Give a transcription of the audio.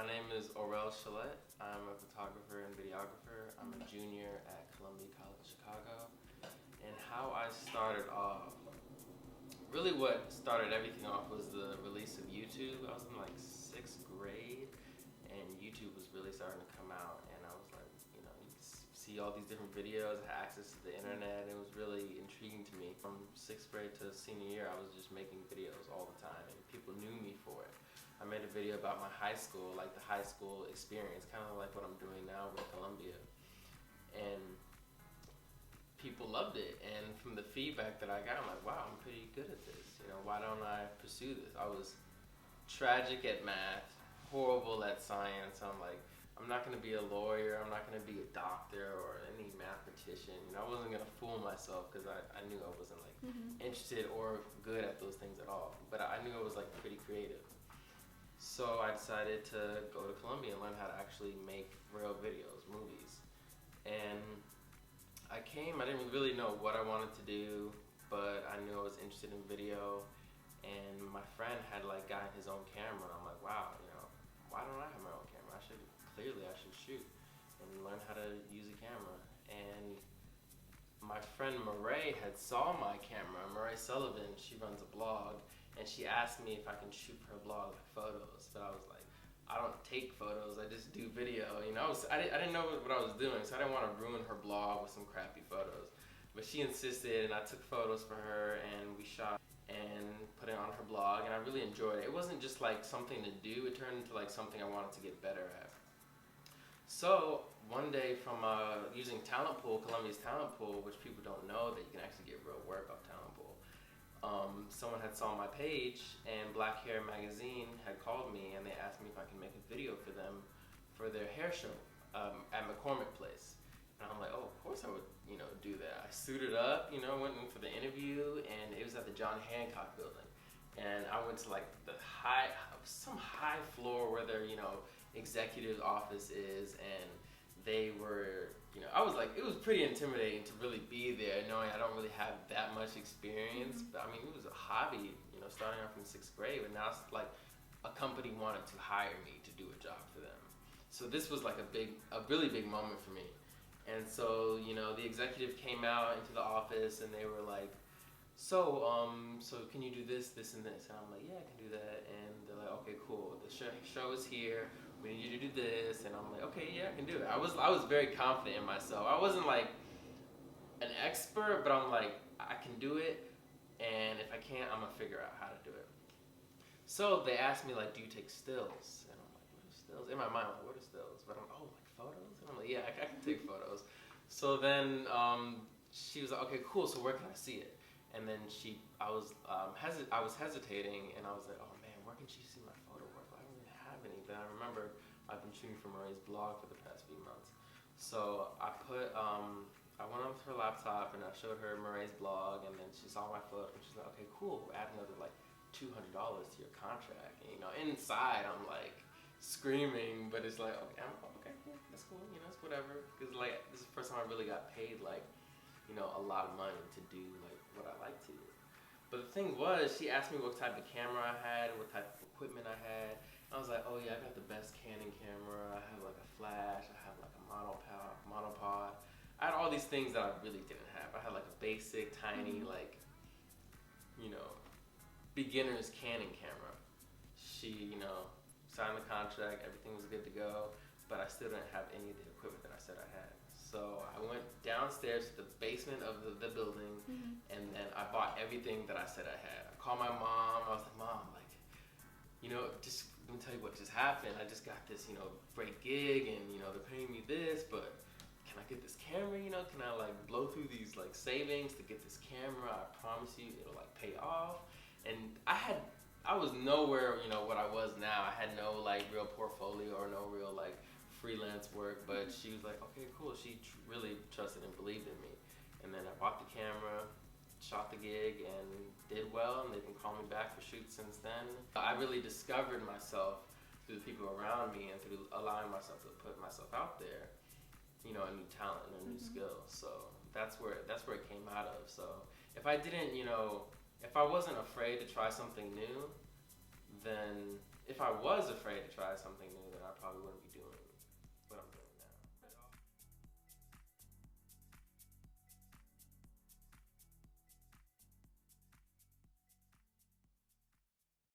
My name is Chollete. I'm a photographer and videographer. I'm a junior at Columbia College, Chicago. And how I started off, really what started everything off was the release of YouTube. I was in like 6th grade and YouTube was really starting to come out, and I was like, you could see all these different videos, I had access to the internet, and it was really intriguing to me. From 6th grade to senior year, I was just making videos all the time, and people knew me for it. I made a video about my high school, like the high school experience, kind of like what I'm doing now with Columbia. And people loved it, and from the feedback that I got, I'm like, wow, I'm pretty good at this. Why don't I pursue this? I was tragic at math, horrible at science. I'm like, I'm not gonna be a lawyer, I'm not gonna be a doctor or any mathematician. I wasn't gonna fool myself because I knew I wasn't like interested or good at those things at all. But I knew I was like pretty creative. So I decided to go to Columbia and learn how to actually make real videos, movies. And I didn't really know what I wanted to do, but I knew I was interested in video. And my friend had like gotten his own camera. I'm like, wow, why don't I have my own camera? I should shoot and learn how to use a camera. And my friend Marae had saw my camera. Marae Sullivan, she runs a blog, and she asked me if I can shoot her blog photos. But I was like, I don't take photos, I just do video. I didn't know what I was doing, so I didn't want to ruin her blog with some crappy photos. But she insisted, and I took photos for her, and we shot and put it on her blog, and I really enjoyed it. It wasn't just like something to do, it turned into like something I wanted to get better at. So one day from using Talent Pool, Columbia's Talent Pool, which people don't know that you can actually get real work off Talent Pool. Someone had saw my page, and Black Hair Magazine had called me, and they asked me if I could make a video for them for their hair show at McCormick Place. And I'm like, oh, of course I would, do that. I suited up, went in for the interview, and it was at the John Hancock building. And I went to like some high floor where their, executive office is, and they were, I was like, it was pretty intimidating to really be there, knowing I don't really have that much experience. But I mean, it was a hobby, starting off from 6th grade, but now it's like a company wanted to hire me to do a job for them. So this was like a really big moment for me. And so, the executive came out into the office, and they were like, so can you do this, this, and this? And I'm like, yeah, I can do that. And they're like, okay, cool. The show is here. We need you to do this. And I'm like, okay, yeah, I can do it. I was very confident in myself. I wasn't like an expert, but I'm like, I can do it. And if I can't, I'm gonna figure out how to do it. So they asked me like, do you take stills? And I'm like, what are stills? In my mind, I'm like, what are stills? But I'm like, oh, like photos? And I'm like, yeah, I can take photos. So then she was like, okay, cool. So where can I see it? And then I was hesitating, and I was like, oh man, where can she see my photo work? I don't really have any. But I remember I've been shooting for Marae's blog for the past few months. So I went on with her laptop, and I showed her Marae's blog, and then she saw my photo, and she's like, okay, cool, we'll add another like $200 to your contract. And, inside I'm like screaming, but it's like, okay, yeah, that's cool, it's whatever. Because like, this is the first time I really got paid like, a lot of money to do like what I like to do. But the thing was, she asked me what type of camera I had, what type of equipment I had. I was like, oh yeah, I got the best Canon camera. I have like a flash, I have like a monopod. I had all these things that I really didn't have. I had like a basic, tiny, like, beginner's Canon camera. She, signed the contract, everything was good to go, but I still didn't have any of the equipment that I said I had. So I went downstairs to the basement of the building, and then I bought everything that I said I had. I called my mom. I was like, Mom, like, just let me tell you what just happened. I just got this, great gig, and they're paying me this, but can I get this camera? Can I like blow through these like savings to get this camera? I promise you, it'll like pay off. And I was nowhere, what I was now. I had no like real portfolio or no real like freelance work, but she was like, okay, cool. She really trusted and believed in me. And then I bought the camera, shot the gig, and did well, and they've been calling me back for shoots since then. I really discovered myself through the people around me and through allowing myself to put myself out there, a new talent and a new skill. So that's where it came out of. So if I wasn't afraid to try something new, then if I was afraid to try something new, then I probably wouldn't be